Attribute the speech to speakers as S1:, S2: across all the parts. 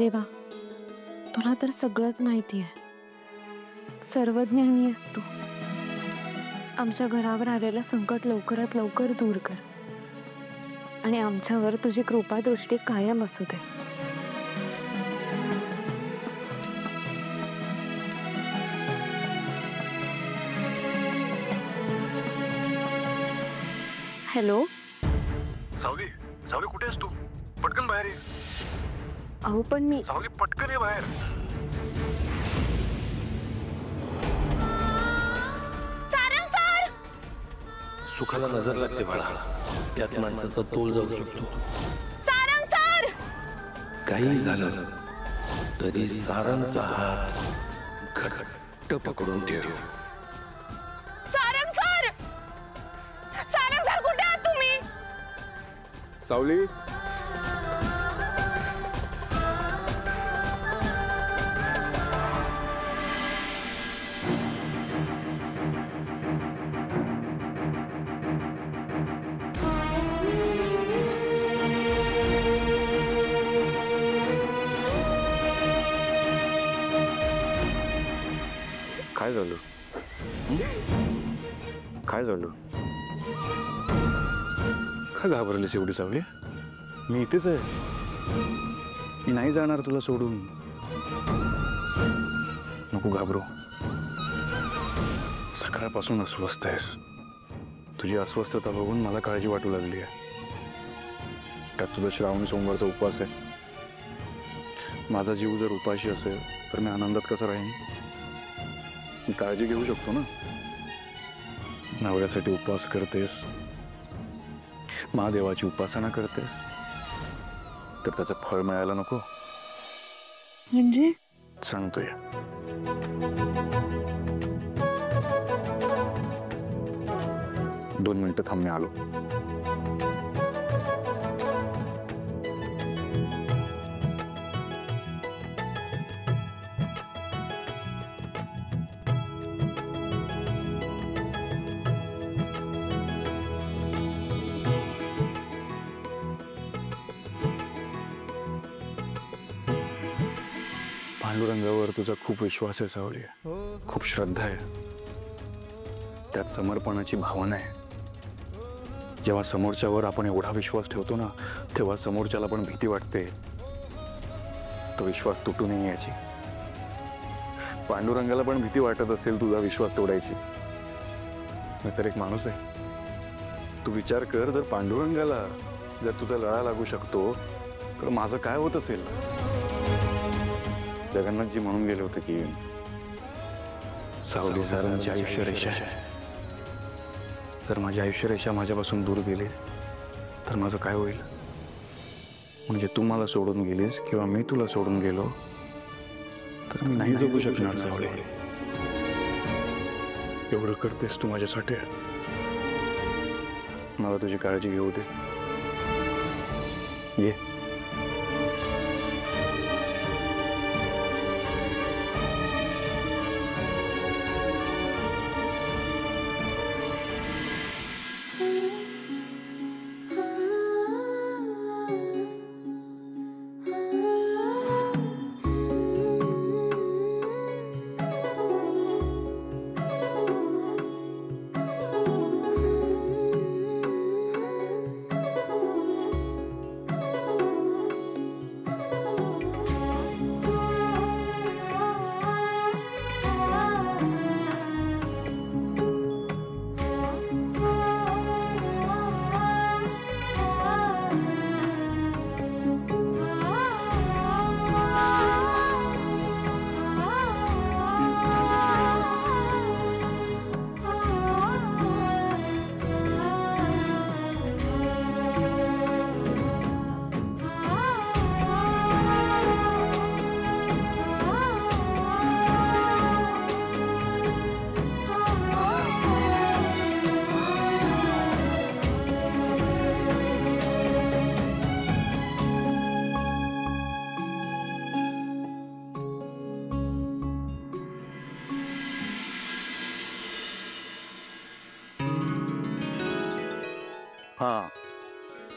S1: देवा, तुला तर सगळंच माहिती आहे, सर्वज्ञानी आहेस तू. आमच्या घरावर आलेलं संकट लवकरात लवकर दूर कर आणि आमच्यावर तुझी कृपा दृष्टी कायम असू दे. हॅलो
S2: सावली, सावली कुठे आहेस तू? पटकन बाहेर ये.
S1: अहो पण मी.
S2: सावली पटकन ये बाहेर.
S3: सारंग सर!
S4: सुखाला नजर लागते बाळा, त्यात माणसाचा तोल जाऊ शकतो.
S3: सारंग सर!
S4: काही झालं तरी सारंगचा हात घट्ट पकडून ठेव.
S3: सारंग सर! सारंग सर कुठे आहात तुम्ही?
S2: सावली,
S5: काय झालं? काय झालं?
S2: का घाबरलीस एवढी सावली? मी इथेच आहे. मी नाही जाणार तुला सोडून. नको घाबरू. सकाळपासून अस्वस्थ आहेस. तुझी अस्वस्थता बघून मला काळजी वाटू लागली आहे. त्यात तुझा श्रावणी सोमवारचा उपवास आहे. माझा जीव जर उपाशी असेल तर मी आनंदात कसं राहीन? मी काळजी घेऊ शकतो ना. नवऱ्यासाठी उपवास करतेस, महादेवाची उपासना करतेस, तर त्याचं फळ मिळायला नको?
S1: म्हणजे
S2: सांगतोय. दोन मिनिटं थांब, मी आलो. पांडुरंगावर तुझा खूप विश्वास आहे सावली, खूप श्रद्धा आहे. त्यात समर्पणाची भावना आहे. जेव्हा समोरच्यावर आपण एवढा विश्वास ठेवतो ना, तेव्हा समोरच्याला पण भीती वाटते तो विश्वास तुटू नये याची. पांडुरंगाला पण भीती वाटत असेल तुझा विश्वास तोडायची. मी तर एक माणूस आहे. तू विचार कर, जर पांडुरंगाला जर तुझा लळा लागू शकतो तर माझं काय होत असेल? जगन्नाथजी म्हणून गेले होते की सावली सारंगची आयुष्य रेषा आहे. जर माझी आयुष्य रेषा माझ्यापासून दूर गेली तर माझं काय होईल? म्हणजे तू मला सोडून गेलीस किंवा मी तुला सोडून गेलो तर मी नाही जगू शकणार सावली. एवढं करतेस तू माझ्यासाठी. मला तुझी काळजी घेऊ दे. ये.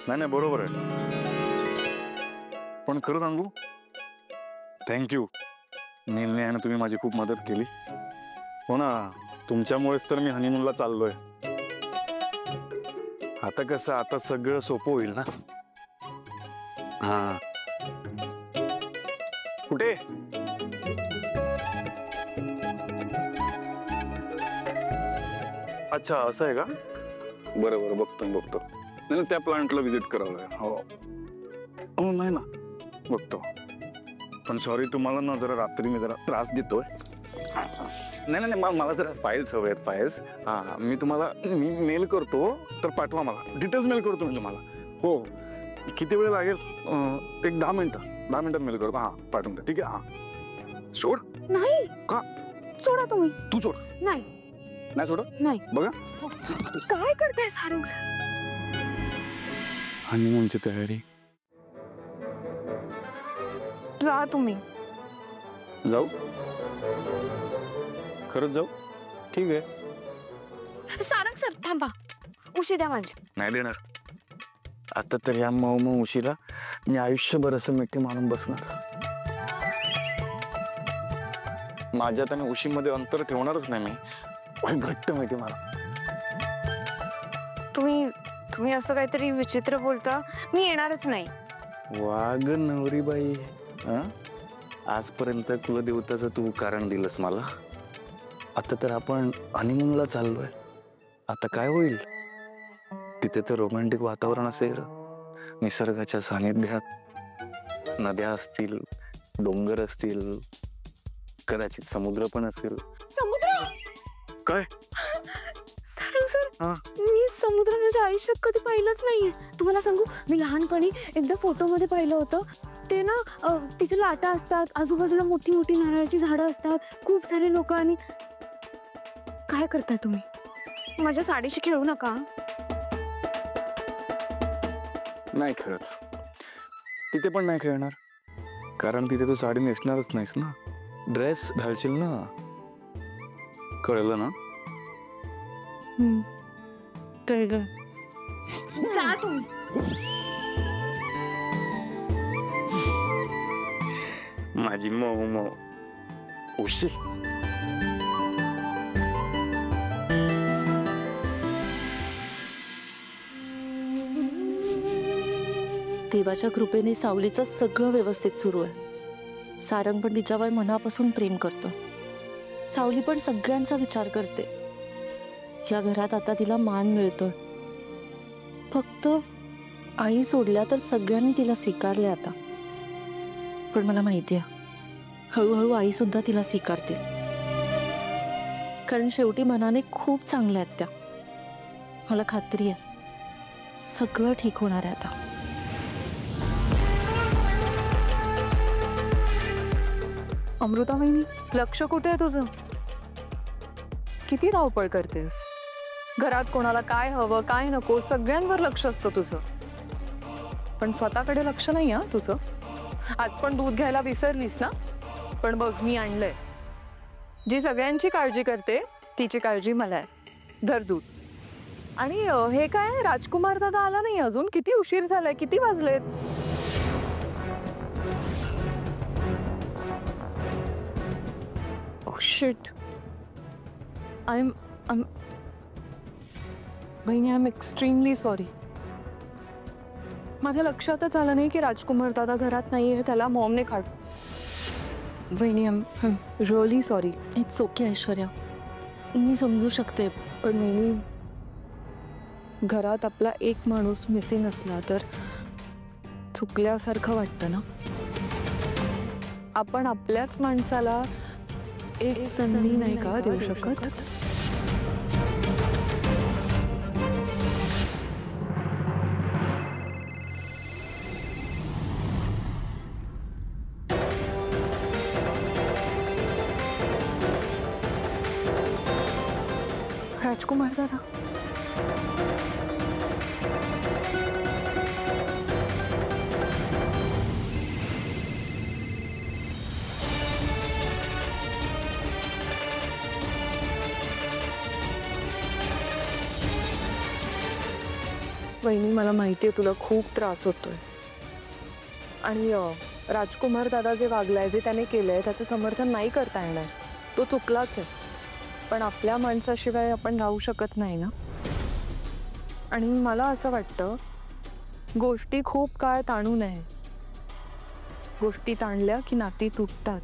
S2: नाही नाही बरोबर आहे. पण खरं सांगू, थँक्यू. निर्णयाने तुम्ही माझी खूप मदत केली. हो ना, तुमच्यामुळेच तर मी हनीमूनला चाललोय. आता कसं, आता सगळं सोपं होईल ना. हा, कुठे? अच्छा, असं आहे का? बरं बघतो. नाही, त्या प्लांटला व्हिजिट करावं लागेल. हो नाही ना, बघतो. पण सॉरी, तुम्हाला ना जरा रात्री मी जरा त्रास देतोय. नाही, मला जरा फाईल्स हवे आहेत, फाईल्स. हां, मी तुम्हाला मेल करतो, तर पाठवा मला. डिटेल्स मेल करतो मी तुम्हाला. हो, किती वेळ लागेल? एक 10 मिनिटात मेल करतो. हां, पाठवून द्या. ठीक आहे. हां, सोड.
S1: नाही.
S2: का?
S1: सोडा तुम्ही.
S2: तू सोड.
S1: नाही
S2: सोडत.
S1: नाही.
S2: बघा,
S1: काय करताय सारंग सर?
S2: हनीमूनची तयारी.
S1: जा तुम्ही.
S2: जाऊ? खरंच जाऊ? ठीक आहे.
S1: सारंग सर थांबा, उशी द्या माझी.
S2: नाही देणार. आता तर या मऊ उशीला मी आयुष्यभर असं मिठी मारून बसणार. माझ्यात आणि उशीमध्ये अंतर ठेवणारच नाही मी. घट्ट मिठी मारा.
S1: तुम्ही असं काहीतरी विचित्र बोलता. मी येणारच नाही.
S2: वाग नवरीबाई, आजपर्यंत कुलदेवताचं तू कारण दिलंस मला. आता तर आपण हनीमूनला चाललोय. आता काय होईल? तिथे तर रोमॅन्टिक वातावरण असेल, निसर्गाच्या सानिध्यात. नद्या असतील, डोंगर असतील, कदाचित समुद्र पण असेल.
S1: समुद्र?
S2: काय?
S1: सारंग सर,
S2: हा,
S1: मी समुद्र माझ्या आयुष्यात कधी पाहिलंच नाहीये. तुम्हाला सांगू, मी लहानपणी एकदा फोटोमध्ये पाहिलं होतं. ते ना, तिथे लाटा असतात, आजूबाजूला मोठी मोठी नारळाची झाडं असतात, खूप सारे लोक. आणि काय करताय तुम्ही? माझ्या साडीशी खेळू नका.
S2: नाही खेळत. तिथे पण नाही खेळणार, कारण तिथे तू साडी नेसणारच नाहीस ना. ड्रेस घालशील ना. कळलं ना?
S1: कळलं. जा तुम्ही.
S2: माझी मऊ उशी.
S5: देवाच्या कृपेने सावलीचं सगळं व्यवस्थित सुरू आहे. सारंग पण तिच्यावर मनापासून प्रेम करतो. सावली पण सगळ्यांचा विचार करते. या घरात आता तिला मान मिळतोय. फक्त आई सोडल्या तर सगळ्यांनी तिला स्वीकारले आता. पण मला माहिती आहे, हळूहळू आई सुद्धा तिला स्वीकारतील. कारण शेवटी मनाने खूप चांगल्या आहेत त्या. मला खात्री आहे सगळं ठीक होणार आहे आता.
S1: अमृता वहिनी, लक्ष कुठे आहे तुझं? किती धावपळ करतेस. घरात कोणाला काय हवं काय नको सगळ्यांवर लक्ष असतं तुझं, पण स्वतःकडे लक्ष नाही. हा तुझं. आज पण दूध घ्यायला विसरलीस ना? पण बघ, मी आणलंय. जी सगळ्यांची काळजी करते तिची काळजी मला आहे. धर दूध. आणि हे काय, राजकुमार दादा आला नाही अजून? किती उशीर झालाय, किती वाजलेत? Oh shit. I'm बहिणी, आय एम एक्स्ट्रीमली सॉरी. माझ्या लक्षातच आलं नाही की राजकुमार दादा घरात नाहीये. त्याला मॉमने काढ. बहिणी, I am really sorry.
S5: It's okay Aishwarya, मी समजू शकते.
S1: पण बहिणी, घरात आपला एक माणूस मिसिंग असला तर चुकल्यासारखं वाटतं ना. आपण आपल्याच माणसाला एक संधी नाही का देऊ शकत? राजकुमार दादा, वहिनी, मला माहिती आहे तुला खूप त्रास होतोय. आणि राजकुमार दादा जे वागलाय, जे त्याने केलंय, त्याचं समर्थन नाही करता येणार. तो चुकलाच आहे. पण आपल्या माणसाशिवाय आपण राहू शकत नाही ना. आणि मला असं वाटतं, गोष्टी खूप काळ ताणू नये. गोष्टी ताणल्या की नाती तुटतात.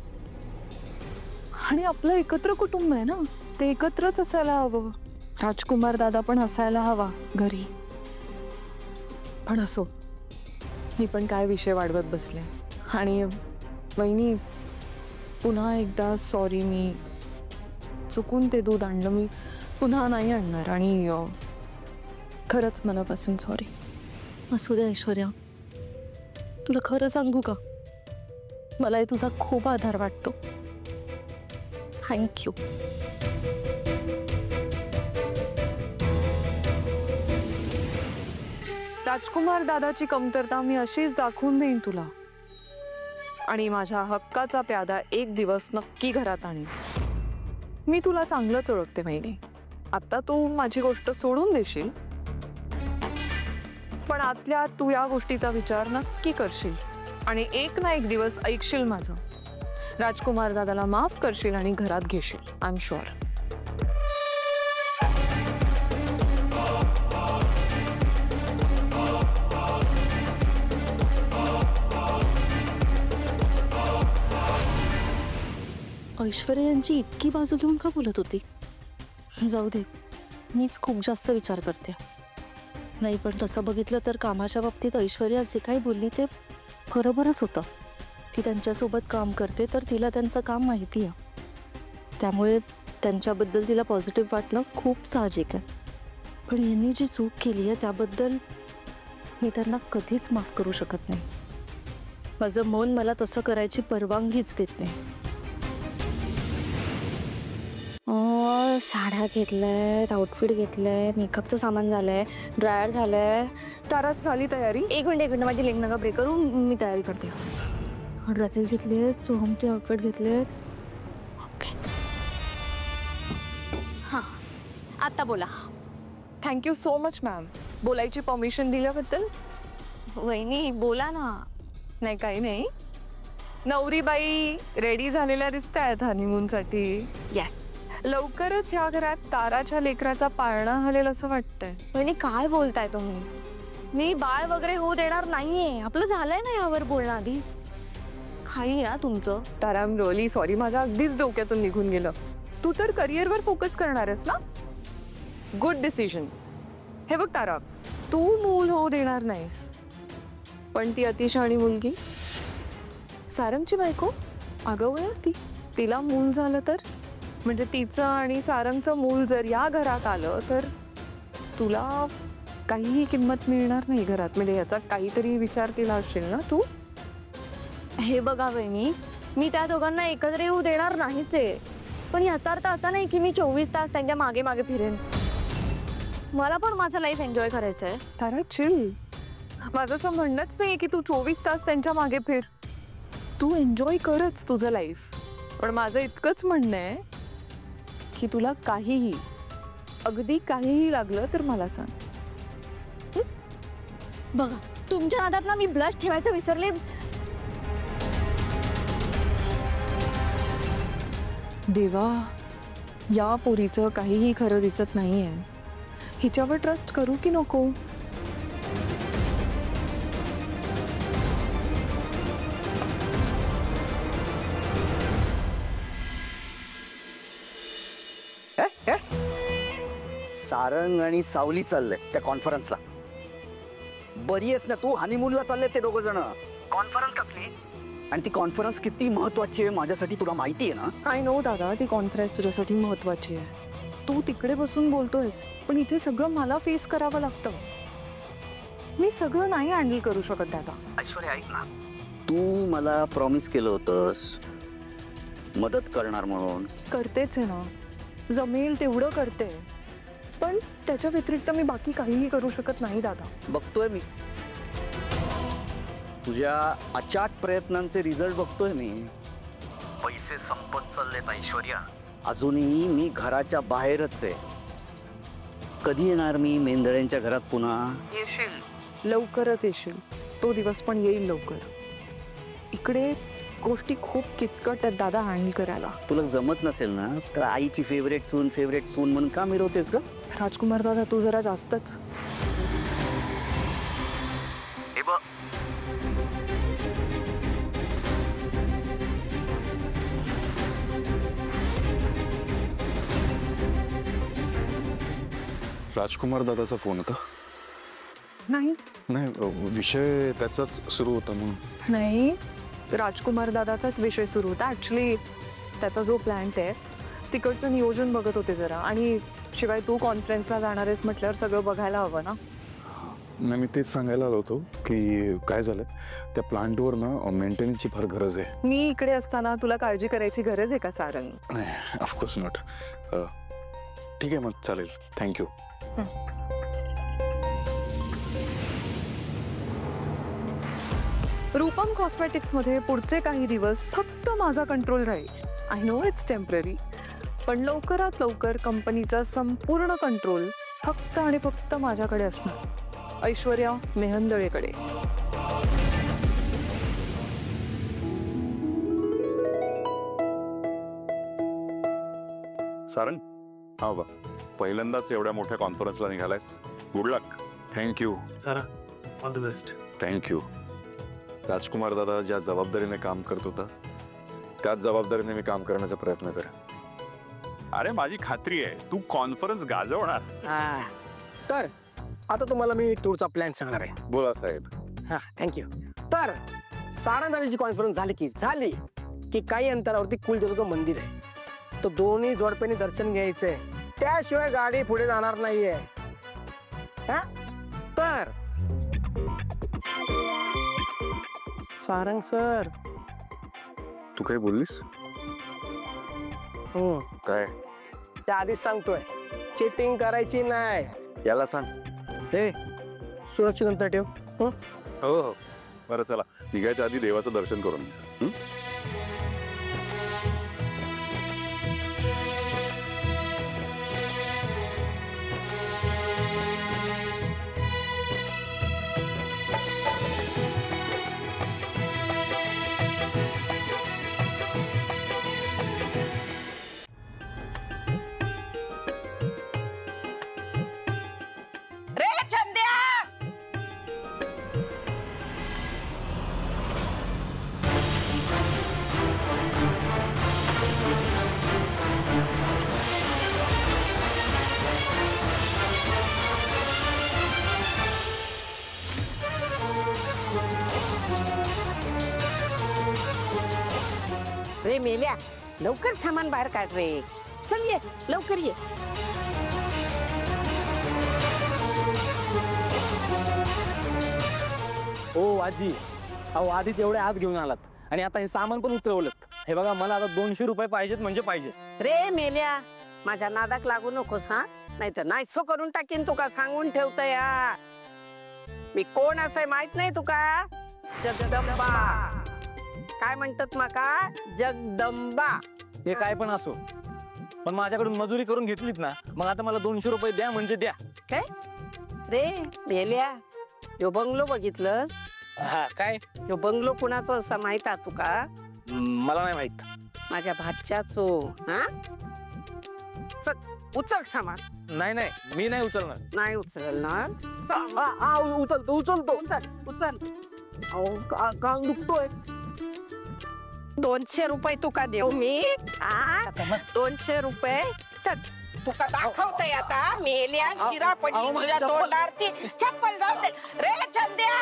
S1: आणि आपलं एकत्र कुटुंब आहे ना, ते एकत्रच असायला हवं. राजकुमार दादा पण असायला हवा घरी. पण असो, मी पण काय विषय वाढवत बसले. आणि वहिनी, पुन्हा एकदा सॉरी. मी चुकून ते दूध आणलं. मी पुन्हा नाही आणणार. आणि खरंच मनापासून सॉरी.
S5: असू दे ऐश्वर्या, तुला खरं सांगू का, मला तुझा खूप आधार वाटतो. थँक्यू.
S1: राजकुमार दादाची कमतरता मी अशीच दाखवून देईन तुला. आणि माझ्या हक्काचा प्यादा एक दिवस नक्की घरात आणीन. मी तुला चांगलंच ओळखते बहिणी. आता तू माझी गोष्ट सोडून देशील, पण आतल्या आत तू या गोष्टीचा विचार नक्की करशील. आणि एक ना एक दिवस ऐकशील माझं. राजकुमार दादाला माफ करशील आणि घरात घेशील. I am sure.
S5: ऐश्वर्या यांची इतकी बाजू घेऊन का बोलत होती? जाऊ दे, मीच खूप जास्त विचार करते. नाही, पण तसं बघितलं तर कामाच्या बाबतीत ऐश्वर्या जे काही बोलली ते बरोबरच होतं. ती त्यांच्यासोबत काम करते तर तिला त्यांचं काम माहिती आहे. त्यामुळे त्यांच्याबद्दल तिला पॉझिटिव्ह वाटणं खूप साहजिक आहे. पण यांनी जी चूक केली आहे त्याबद्दल मी त्यांना कधीच माफ करू शकत नाही. माझं मन मला तसं करायची परवानगीच देत नाही.
S3: साड्या घेतल्यात, आउटफिट घेतलंय, मेकअपचं सामान झालंय, ड्रायर झालंय.
S1: तारा झाली तयारी?
S3: एक मिनिट, माझी लिंक नका ब्रेक करू, मी तयारी करते. ड्रेसेस घेतलेत, सोहमचे आउटफिट घेतलेत. ओके, हां, आता बोला.
S1: थँक्यू सो मच मॅम, बोलायची परमिशन दिल्याबद्दल.
S3: वहिनी बोला ना.
S1: नाही, काही नाही. नवरीबाई रेडी झालेल्या दिसत आहेत हनीमूनसाठी.
S3: येस,
S1: लवकरच ह्या घरात ताराच्या लेकराचा पाळणा हलेल असं वाटतंय.
S3: वहिनी काय बोलताय तुम्ही? मी बाळ वगैरे होऊ देणार नाहीये. आपलं झालंय ना यावर बोलणं आधी. काही या तुमचं.
S1: तारा, आय एम रिअली सॉरी. माझ्या अगदीच डोक्यातून निघून गेलं. तू तर करिअरवर फोकस करणार आहेस ना. Good decision. हे बघ तारा, तू मूल होऊ देणार नाहीस, पण ती अतिशहाणी मुलगी सारंगची बायको आगाऊ आहे ती. तिला मूल झालं तर, म्हणजे तिचं आणि सारंगचं मूल जर या घरात आलं तर तुला काहीही किंमत मिळणार नाही घरात. म्हणजे याचा काहीतरी विचार केला असेल ना तू.
S3: हे बघा वहिनी, मी त्या दोघांना एकत्र येऊ देणार नाहीच आहे. पण याचा अर्थ असा नाही की मी 24 तास त्यांच्या मागे मागे फिरेन. मला पण माझं लाईफ एन्जॉय करायचं आहे.
S1: तारा चिल. माझं असं म्हणणंच नाही की तू 24 तास त्यांच्या मागे फिर. तू एन्जॉय करच तुझं लाईफ. पण माझं इतकंच म्हणणं आहे की तुला काहीही, अगदी काहीही लागलं तर मला सांग.
S3: बघा, तुमच्या नादात ना मी ब्लश ठेवायचं विसरले.
S1: देवा, या पोरीचं काहीही खरं दिसत नाहीये. हिच्यावर ट्रस्ट करू की नको?
S6: सारंग आणि सावली चालले त्या कॉन्फरन्सला. बरी आहेस ना तू? हनीमूनला चालले ते दोघ जण. कॉन्फरन्स कसली? आणि ती कॉन्फरन्स किती महत्वाची आहे माझ्यासाठी तुला माहिती आहे ना?
S1: आय नो दादा, ती कॉन्फरन्स तुझ्यासाठी महत्वाची आहे. तू तिकडे बसून बोलतोयस, पण इथे सगळं मला फेस करावं लागतं. मी सगळं नाही हँडल करू शकत दादा.
S6: ऐश्वर्या ऐक ना, तू मला प्रॉमिस केलं होतंस मदत करणार म्हणून.
S1: करतेच आहे ना, जमेल तेवढं करते. पण त्याच्या व्यतिरिक्त मी बाकी काहीही करू शकत नाही दादा.
S6: बघतोय मी तुझ्या अचाट प्रयत्नांचे रिझल्ट बघतोय मी. पैसे संपत चाललेत ऐश्वर्या. अजूनही मी घराच्या बाहेरच आहे. कधी येणार मी मेंदळ्यांच्या घरात पुन्हा?
S1: येशील, लवकरच येशील. तो दिवस पण येईल लवकर. इकडे गोष्टी खूप किचकट आहेत दादा हँडल करायला.
S6: तुला जमत नसेल ना तर आईची फेवरेट सून म्हणून का मिरवतेस का?
S1: राजकुमार दादा तू जरा जास्तच.
S6: हे बघ,
S2: राजकुमार दादाचा फोन होता.
S1: नाही
S2: नाही, विषय त्याचाच सुरू होता म्हणून.
S1: नाही, राजकुमार दादाचाच विषय सुरू होता. ऍक्च्युली त्याचा जो प्लॅन्ट आहे तिकडचं नियोजन बघत होते जरा. आणि शिवाय तू कॉन्फरन्सला जाणार आहेस म्हटल्यावर सगळं बघायला हवं ना.
S2: नाही, मी तेच सांगायला आलो होतो की काय झालं, त्या प्लांटवर ना मेंटेनन्सची फार गरज आहे.
S1: मी इकडे असताना तुला काळजी करायची गरज आहे का सारंग?
S2: नाही, ऑफकोर्स नॉट. ठीक आहे मग, चालेल. थँक्यू.
S1: रूपम कॉस्मेटिक्समध्ये पुढचे काही दिवस फक्त माझा कंट्रोल राहील. आय नो इट्स टेम्पररी, पण लवकरात लवकर कंपनीचा संपूर्ण कंट्रोल फक्त आणि फक्त माझ्याकडे असणार, ऐश्वर्या मेहंदळेकडे.
S2: सारंग, हा बा, पहिल्यांदाच एवढ्या मोठ्या कॉन्फरन्सला निघालायस. गुड लक. थँक्यू.
S4: चला, ऑल द बेस्ट.
S2: थँक्यू. राजकुमार दादा ज्या जबाबदारीने काम करत होता त्याच जबाबदारीने मी काम करण्याचा प्रयत्न करेन.
S7: अरे माझी खात्री आहे तू कॉन्फरन्स गाजवणार.
S8: तर आता तुम्हाला मी टूरचा प्लॅन सांगणार आहे.
S2: बोला साहेब.
S8: हा, थँक्यू. तर सारंगदादाची कॉन्फरन्स झाली की काही अंतरावरती कुलदेवता मंदिर आहे. तो दोन्ही जोडप्याने दर्शन घ्यायचंय, त्याशिवाय गाडी पुढे जाणार नाहीये. हा, तर सारंग सर.
S2: तू काय बोललीस? काय?
S8: त्या आधीच सांगतोय, चिटिंग करायची नाही.
S2: याला सांग.
S8: हे सुरक्षित अंतर ठेव.
S2: हो हो, बरं चला, निघायच्या आधी देवाचं दर्शन करून घ्या.
S9: रे मेल्या, लवकर सामान बाहेर काढ रे. चल ये, लवकर ये.
S10: ओ आजी, अहो आधीच एवढे आत घेऊन आलात आणि आता हे सामान पण उतरवलं. हे बघा, मला आता 200 रुपये पाहिजेत म्हणजे पाहिजे.
S9: रे मेल्या, माझ्या नादाक लागू नकोस हा, नाहीतर नाहीसो करून टाकीन तुका. सांगून ठेवतं या, मी कोण असं माहित नाही तुका? जगदंबा. काय म्हणतात माका? जगदंबा.
S10: हे काय पण असो, पण माझ्याकडून मजुरी करून घेतलीत ना, मग आता मला 200 रुपये द्या म्हणजे द्या.
S9: काय रे मेल्या, यो बंगलो बघितलंस?
S10: हा, काय?
S9: यो बंगलो कुणाचा असा माहित आहे तुका?
S10: मला नाही माहित.
S9: माझ्या भाच्याचो. हा, चल उचल सामान.
S10: नाही नाही, मी नाही उचलणार.
S9: नाही उचलणार?
S8: उचलतो उचलतो.
S9: उचल उचल.
S8: कान दुखतोय.
S9: 200 रुपये तुका देऊ मी. 200 रुपये. चल तुका दाखवतय आता. मेल्या शिरा पडली तुझ्या तोंडावरती. चप्पल जाऊ दे रे चंद्या.